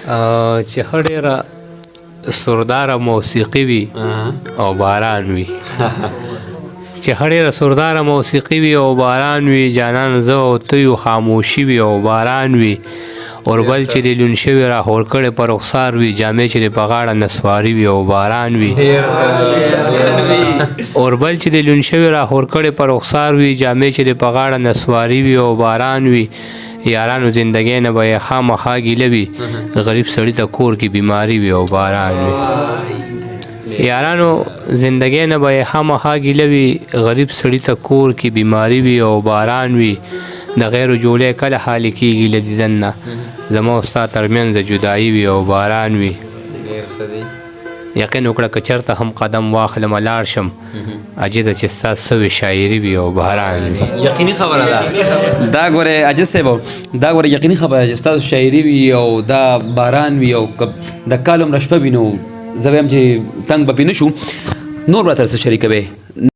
چې ښه ډېره سرداره موسیقي وي او باران وي چې ښه ډېره سرداره موسیقي وي او باران وي جانان زه او ته یو خاموشي وي او باران وي اوربل چې د لون شوي راخور کړی په رخسار وي جامې چې د په غاړه نسواري وي او باران وي اوربل چې د لون شوي راخور کړی په رخسار وي جامې چې د په غاړه نسواري وي او باران وي یارانو زندګۍ نه به یې خامخا ګیله وي غریب سړي ته کور کې بیماري وي او باران وي یارانو زندګۍ نه به یې خامخا ګیله وي غریب سړي ته کور کې بیماري وي او باران وي د غیر جوړې کله خالي کېږي له دیدن نه زما او ستا ترمنځ جدایي وي او باران وي یقین وکړه که چېرته هم قدم واخلم لاړ شم اجده چې ستا سوې شاعري وي او باران وي یقیني خبره ده دا ګوره اجد صاحب دا ګوره یقیني خبره ده چې ستاسو شاعري وي او دا باران وي او د کال عمره شپه وي نو زه به یم چې تنګ به پرې نه شو نور به تر څه شریکوې